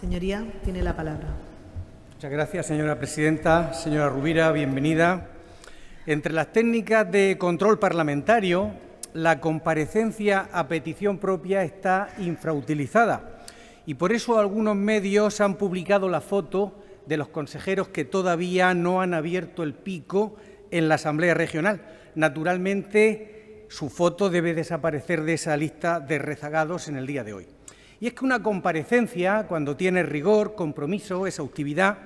Señoría, tiene la palabra. Muchas gracias, señora presidenta. Señora Rovira, bienvenida. Entre las técnicas de control parlamentario, la comparecencia a petición propia está infrautilizada y por eso algunos medios han publicado la foto de los consejeros que todavía no han abierto el pico en la Asamblea Regional. Naturalmente, su foto debe desaparecer de esa lista de rezagados en el día de hoy. Y es que una comparecencia, cuando tiene rigor, compromiso, exhaustividad,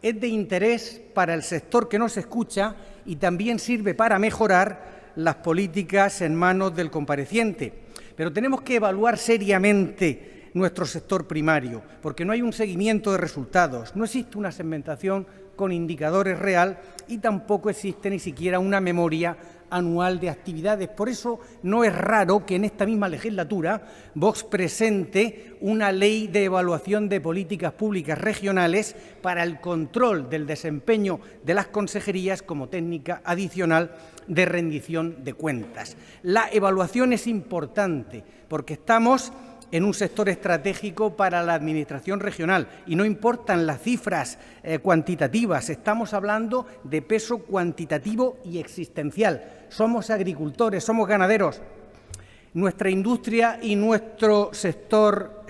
es de interés para el sector que nos escucha y también sirve para mejorar las políticas en manos del compareciente. Pero tenemos que evaluar seriamente nuestro sector primario, porque no hay un seguimiento de resultados, no existe una segmentación con indicadores real y tampoco existe ni siquiera una memoria anual de actividades. Por eso no es raro que en esta misma legislatura Vox presente una ley de evaluación de políticas públicas regionales para el control del desempeño de las consejerías como técnica adicional de rendición de cuentas. La evaluación es importante porque estamos en un sector estratégico para la Administración regional y no importan las cifras cuantitativas, estamos hablando de peso cuantitativo y existencial. Somos agricultores, somos ganaderos. Nuestra industria y nuestro sector,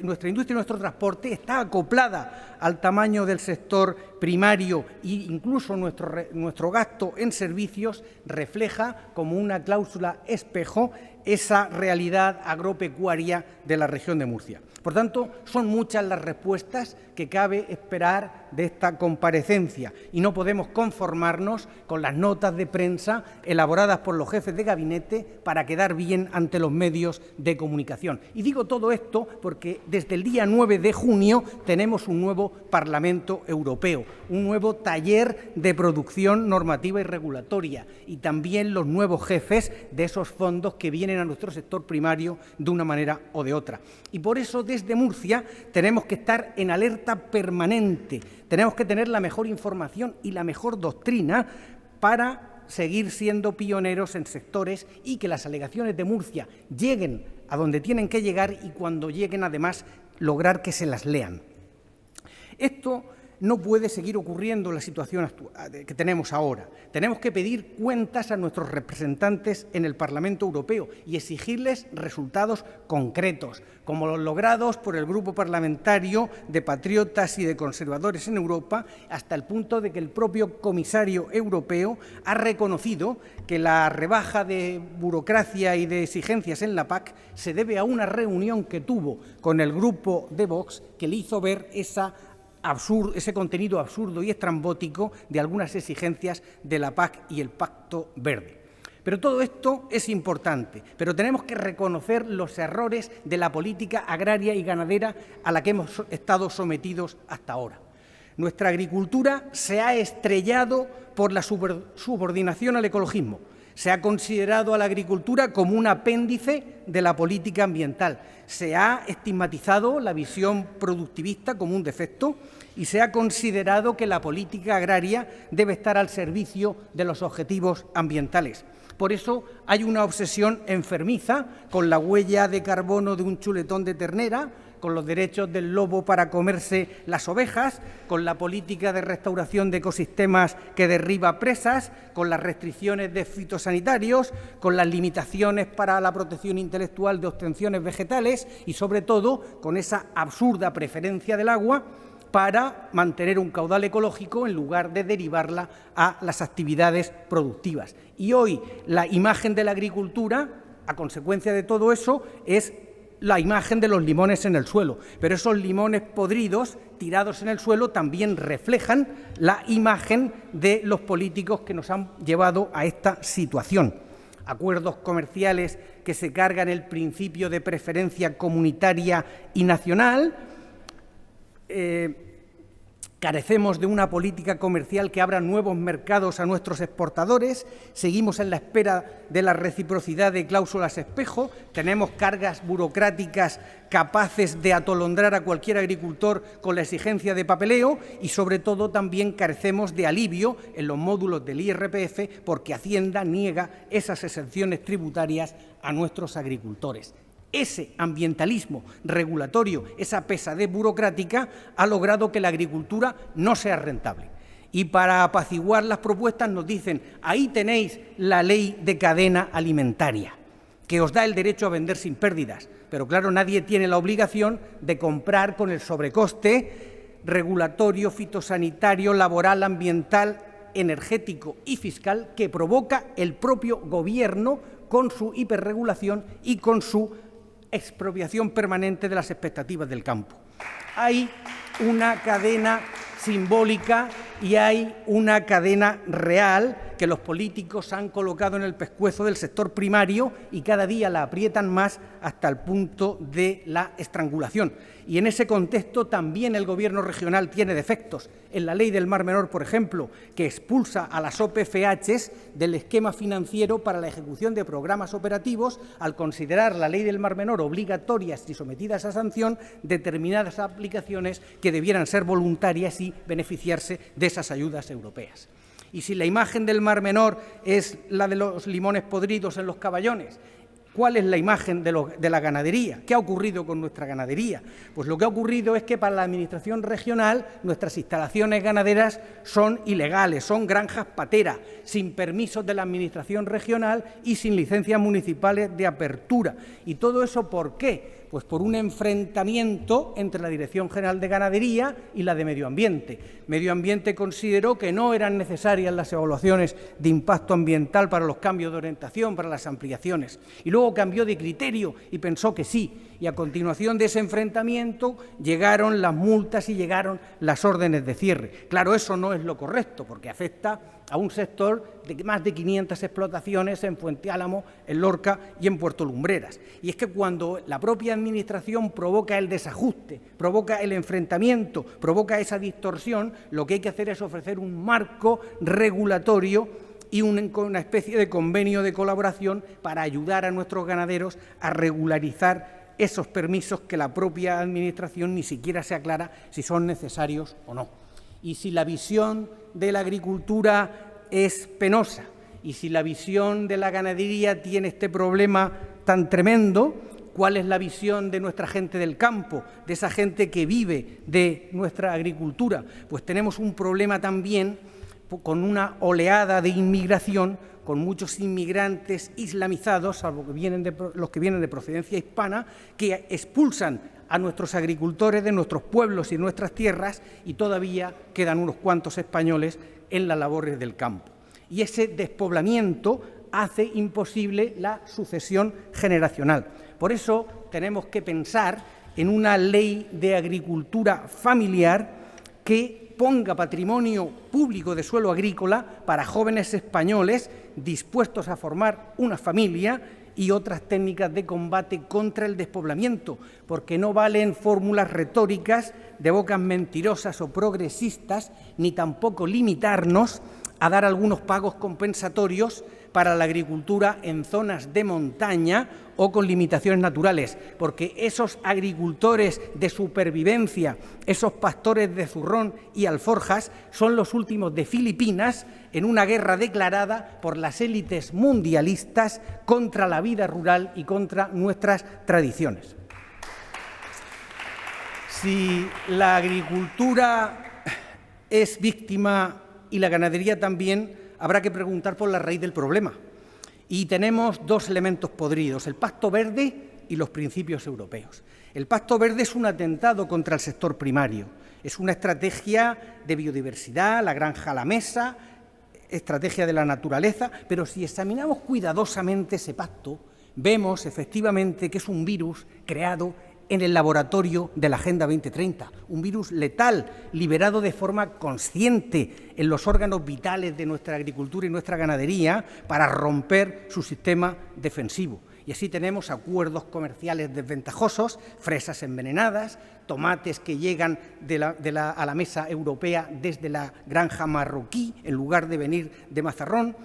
nuestro transporte está acoplada al tamaño del sector primario e incluso nuestro gasto en servicios refleja como una cláusula espejo esa realidad agropecuaria de la región de Murcia. Por tanto, son muchas las respuestas que cabe esperar de esta comparecencia y no podemos conformarnos con las notas de prensa elaboradas por los jefes de gabinete para quedar bien ante los medios de comunicación. Y digo todo esto porque desde el día 9 de junio tenemos un nuevo Parlamento Europeo, un nuevo taller de producción normativa y regulatoria y también los nuevos jefes de esos fondos que vienen a nuestro sector primario de una manera o de otra. Y por eso desde Murcia tenemos que estar en alerta permanente, tenemos que tener la mejor información y la mejor doctrina para seguir siendo pioneros en sectores y que las alegaciones de Murcia lleguen a donde tienen que llegar y cuando lleguen además lograr que se las lean. Esto no puede seguir ocurriendo en la situación que tenemos ahora. Tenemos que pedir cuentas a nuestros representantes en el Parlamento Europeo y exigirles resultados concretos, como los logrados por el Grupo Parlamentario de Patriotas y de Conservadores en Europa, hasta el punto de que el propio comisario europeo ha reconocido que la rebaja de burocracia y de exigencias en la PAC se debe a una reunión que tuvo con el grupo de Vox que le hizo ver ese contenido absurdo y estrambótico de algunas exigencias de la PAC y el Pacto Verde. Pero todo esto es importante, pero tenemos que reconocer los errores de la política agraria y ganadera a la que hemos estado sometidos hasta ahora. Nuestra agricultura se ha estrellado por la subordinación al ecologismo. Se ha considerado a la agricultura como un apéndice de la política ambiental. Se ha estigmatizado la visión productivista como un defecto y se ha considerado que la política agraria debe estar al servicio de los objetivos ambientales. Por eso hay una obsesión enfermiza con la huella de carbono de un chuletón de ternera, con los derechos del lobo para comerse las ovejas, con la política de restauración de ecosistemas que derriba presas, con las restricciones de fitosanitarios, con las limitaciones para la protección intelectual de obtenciones vegetales y, sobre todo, con esa absurda preferencia del agua para mantener un caudal ecológico en lugar de derivarla a las actividades productivas. Y hoy la imagen de la agricultura, a consecuencia de todo eso, es la imagen de los limones en el suelo, pero esos limones podridos tirados en el suelo también reflejan la imagen de los políticos que nos han llevado a esta situación. Acuerdos comerciales que se cargan el principio de preferencia comunitaria y nacional. Carecemos de una política comercial que abra nuevos mercados a nuestros exportadores, seguimos en la espera de la reciprocidad de cláusulas espejo, tenemos cargas burocráticas capaces de atolondrar a cualquier agricultor con la exigencia de papeleo y, sobre todo, también carecemos de alivio en los módulos del IRPF porque Hacienda niega esas exenciones tributarias a nuestros agricultores. Ese ambientalismo regulatorio, esa pesadez burocrática, ha logrado que la agricultura no sea rentable. Y para apaciguar las propuestas nos dicen, ahí tenéis la ley de cadena alimentaria, que os da el derecho a vender sin pérdidas. Pero claro, nadie tiene la obligación de comprar con el sobrecoste regulatorio, fitosanitario, laboral, ambiental, energético y fiscal que provoca el propio Gobierno con su hiperregulación y con su expropiación permanente de las expectativas del campo. Hay una cadena simbólica y hay una cadena real que los políticos han colocado en el pescuezo del sector primario y cada día la aprietan más hasta el punto de la estrangulación. Y en ese contexto también el Gobierno regional tiene defectos. En la Ley del Mar Menor, por ejemplo, que expulsa a las OPFHs del esquema financiero para la ejecución de programas operativos al considerar la Ley del Mar Menor obligatorias y sometidas a sanción determinadas aplicaciones que debieran ser voluntarias y beneficiarse de esas ayudas europeas. Y si la imagen del Mar Menor es la de los limones podridos en los caballones, ¿cuál es la imagen de la ganadería? ¿Qué ha ocurrido con nuestra ganadería? Pues lo que ha ocurrido es que para la Administración regional nuestras instalaciones ganaderas son ilegales, son granjas pateras, sin permisos de la Administración regional y sin licencias municipales de apertura. ¿Y todo eso por qué? Pues por un enfrentamiento entre la Dirección General de Ganadería y la de Medio Ambiente. Medio Ambiente consideró que no eran necesarias las evaluaciones de impacto ambiental para los cambios de orientación, para las ampliaciones. Y luego cambió de criterio y pensó que sí. Y a continuación de ese enfrentamiento llegaron las multas y llegaron las órdenes de cierre. Claro, eso no es lo correcto porque afecta a un sector de más de 500 explotaciones en Fuente Álamo, en Lorca y en Puerto Lumbreras. Y es que cuando la propia Administración provoca el desajuste, provoca el enfrentamiento, provoca esa distorsión, lo que hay que hacer es ofrecer un marco regulatorio y una especie de convenio de colaboración para ayudar a nuestros ganaderos a regularizar esos permisos que la propia Administración ni siquiera se aclara si son necesarios o no. Y si la visión de la agricultura es penosa y si la visión de la ganadería tiene este problema tan tremendo, ¿cuál es la visión de nuestra gente del campo, de esa gente que vive de nuestra agricultura? Pues tenemos un problema también con una oleada de inmigración, con muchos inmigrantes islamizados, salvo que los que vienen de procedencia hispana, que expulsan a nuestros agricultores de nuestros pueblos y nuestras tierras y todavía quedan unos cuantos españoles en las labores del campo. Y ese despoblamiento hace imposible la sucesión generacional. Por eso tenemos que pensar en una ley de agricultura familiar que ponga patrimonio público de suelo agrícola para jóvenes españoles dispuestos a formar una familia y otras técnicas de combate contra el despoblamiento, porque no valen fórmulas retóricas de bocas mentirosas o progresistas, ni tampoco limitarnos a dar algunos pagos compensatorios para la agricultura en zonas de montaña o con limitaciones naturales, porque esos agricultores de supervivencia, esos pastores de zurrón y alforjas, son los últimos de Filipinas en una guerra declarada por las élites mundialistas contra la vida rural y contra nuestras tradiciones. Si la agricultura es víctima y la ganadería también, habrá que preguntar por la raíz del problema. Y tenemos dos elementos podridos, el Pacto Verde y los principios europeos. El Pacto Verde es un atentado contra el sector primario, es una estrategia de biodiversidad, la granja a la mesa, estrategia de la naturaleza, pero si examinamos cuidadosamente ese pacto, vemos efectivamente que es un virus creado en el laboratorio de la Agenda 2030, un virus letal, liberado de forma consciente en los órganos vitales de nuestra agricultura y nuestra ganadería para romper su sistema defensivo. Y así tenemos acuerdos comerciales desventajosos, fresas envenenadas, tomates que llegan a la mesa europea desde la granja marroquí en lugar de venir de Mazarrón,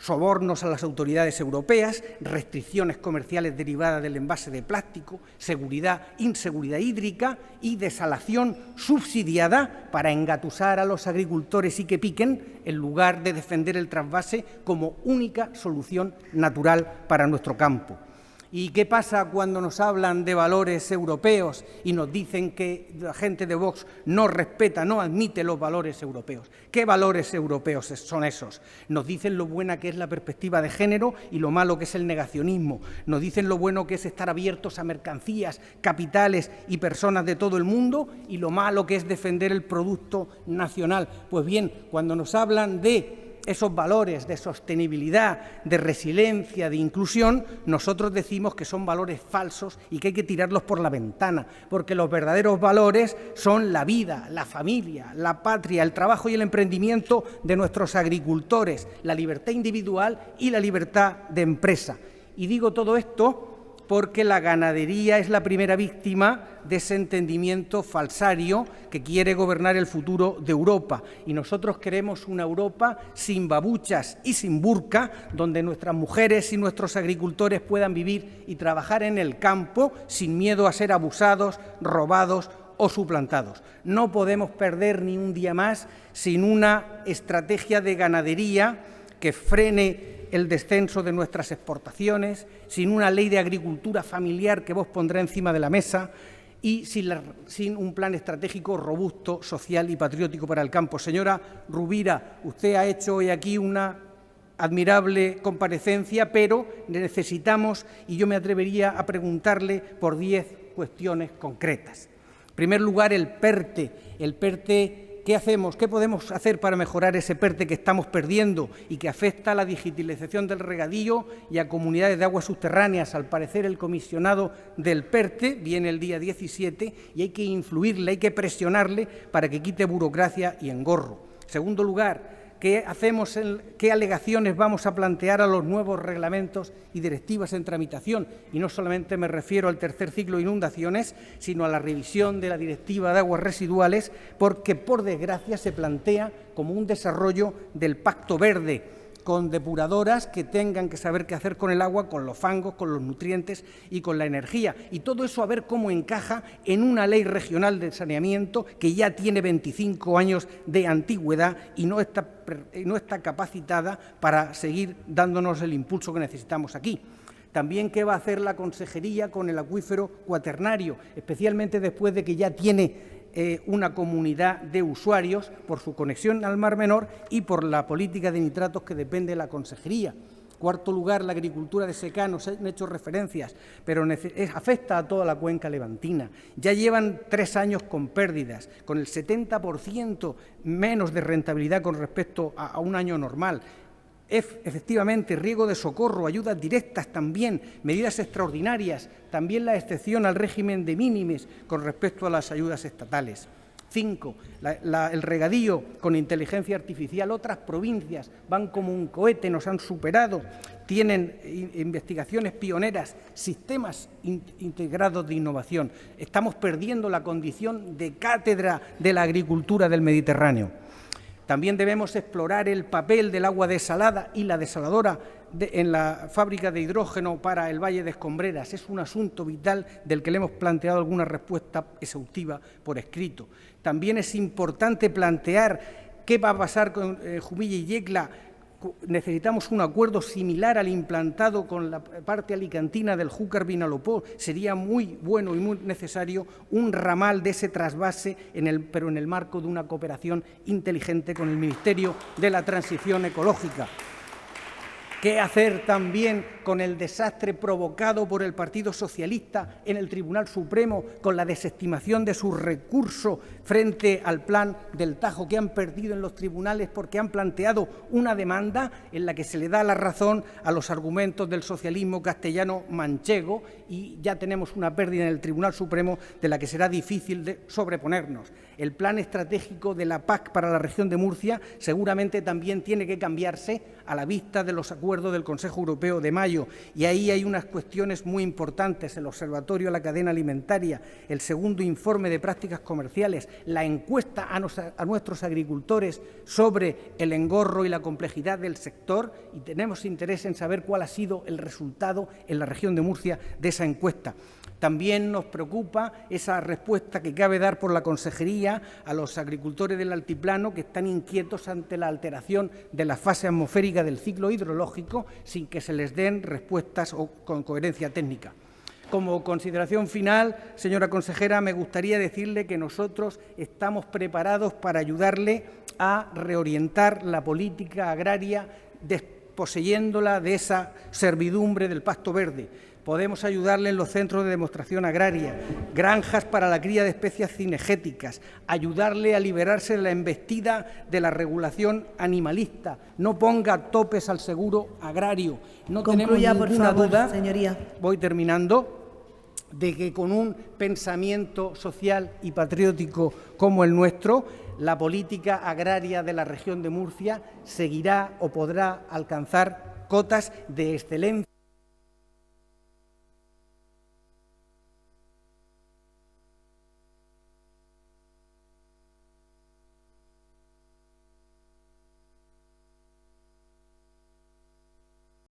sobornos a las autoridades europeas, restricciones comerciales derivadas del envase de plástico, inseguridad hídrica y desalación subsidiada para engatusar a los agricultores y que piquen en lugar de defender el trasvase como única solución natural para nuestro campo. ¿Y qué pasa cuando nos hablan de valores europeos y nos dicen que la gente de Vox no respeta, no admite los valores europeos? ¿Qué valores europeos son esos? Nos dicen lo buena que es la perspectiva de género y lo malo que es el negacionismo. Nos dicen lo bueno que es estar abiertos a mercancías, capitales y personas de todo el mundo y lo malo que es defender el producto nacional. Pues bien, cuando nos hablan de esos valores de sostenibilidad, de resiliencia, de inclusión, nosotros decimos que son valores falsos y que hay que tirarlos por la ventana, porque los verdaderos valores son la vida, la familia, la patria, el trabajo y el emprendimiento de nuestros agricultores, la libertad individual y la libertad de empresa. Y digo todo esto porque la ganadería es la primera víctima de ese entendimiento falsario que quiere gobernar el futuro de Europa. Y nosotros queremos una Europa sin babuchas y sin burka, donde nuestras mujeres y nuestros agricultores puedan vivir y trabajar en el campo sin miedo a ser abusados, robados o suplantados. No podemos perder ni un día más sin una estrategia de ganadería que frene el descenso de nuestras exportaciones, sin una ley de agricultura familiar que Vox pondrá encima de la mesa y sin un plan estratégico robusto, social y patriótico para el campo. Señora Rovira, usted ha hecho hoy aquí una admirable comparecencia, pero necesitamos, y yo me atrevería a preguntarle por 10 cuestiones concretas. En primer lugar, el PERTE. ¿Qué hacemos? ¿Qué podemos hacer para mejorar ese PERTE que estamos perdiendo y que afecta a la digitalización del regadío y a comunidades de aguas subterráneas? Al parecer, el comisionado del PERTE viene el día 17 y hay que influirle, hay que presionarle para que quite burocracia y engorro. En segundo lugar, ¿qué hacemos? ¿Qué alegaciones vamos a plantear a los nuevos reglamentos y directivas en tramitación? Y no solamente me refiero al tercer ciclo de inundaciones, sino a la revisión de la Directiva de Aguas Residuales, porque, por desgracia, se plantea como un desarrollo del Pacto Verde, con depuradoras que tengan que saber qué hacer con el agua, con los fangos, con los nutrientes y con la energía. Y todo eso a ver cómo encaja en una ley regional de saneamiento que ya tiene 25 años de antigüedad y no está capacitada para seguir dándonos el impulso que necesitamos aquí. También qué va a hacer la Consejería con el acuífero cuaternario, especialmente después de que ya tiene una comunidad de usuarios por su conexión al Mar Menor y por la política de nitratos que depende de la Consejería. Cuarto lugar, la agricultura de secano, se han hecho referencias, pero afecta a toda la cuenca levantina. Ya llevan 3 años con pérdidas, con el 70% menos de rentabilidad con respecto a un año normal. Efectivamente, riego de socorro, ayudas directas también, medidas extraordinarias, también la excepción al régimen de mínimes con respecto a las ayudas estatales. 5. El regadío con inteligencia artificial. Otras provincias van como un cohete, nos han superado, tienen investigaciones pioneras, sistemas integrados de innovación. Estamos perdiendo la condición de cátedra de la agricultura del Mediterráneo. También debemos explorar el papel del agua desalada y la desaladora en la fábrica de hidrógeno para el Valle de Escombreras. Es un asunto vital del que le hemos planteado alguna respuesta exhaustiva por escrito. También es importante plantear qué va a pasar con Jumilla y Yecla. Necesitamos un acuerdo similar al implantado con la parte alicantina del Júcar Vinalopó. Sería muy bueno y muy necesario un ramal de ese trasvase, pero en el marco de una cooperación inteligente con el Ministerio de la Transición Ecológica. ¿Qué hacer también con el desastre provocado por el Partido Socialista en el Tribunal Supremo, con la desestimación de su recurso frente al plan del Tajo que han perdido en los tribunales porque han planteado una demanda en la que se le da la razón a los argumentos del socialismo castellano manchego y ya tenemos una pérdida en el Tribunal Supremo de la que será difícil de sobreponernos? El plan estratégico de la PAC para la región de Murcia seguramente también tiene que cambiarse a la vista de los acuerdos del Consejo Europeo de mayo. Y ahí hay unas cuestiones muy importantes: el Observatorio de la Cadena Alimentaria, el segundo informe de prácticas comerciales, la encuesta a nuestros agricultores sobre el engorro y la complejidad del sector, y tenemos interés en saber cuál ha sido el resultado en la región de Murcia de esa encuesta. También nos preocupa esa respuesta que cabe dar por la Consejería a los agricultores del altiplano que están inquietos ante la alteración de la fase atmosférica del ciclo hidrológico sin que se les den respuestas con coherencia técnica. Como consideración final, señora consejera, me gustaría decirle que nosotros estamos preparados para ayudarle a reorientar la política agraria desposeyéndola de esa servidumbre del pasto verde. Podemos ayudarle en los centros de demostración agraria, granjas para la cría de especies cinegéticas, ayudarle a liberarse de la embestida de la regulación animalista. No ponga topes al seguro agrario. No Concluya, tenemos ninguna duda, señoría. voy terminando, de que con un pensamiento social y patriótico como el nuestro, la política agraria de la región de Murcia seguirá o podrá alcanzar cotas de excelencia.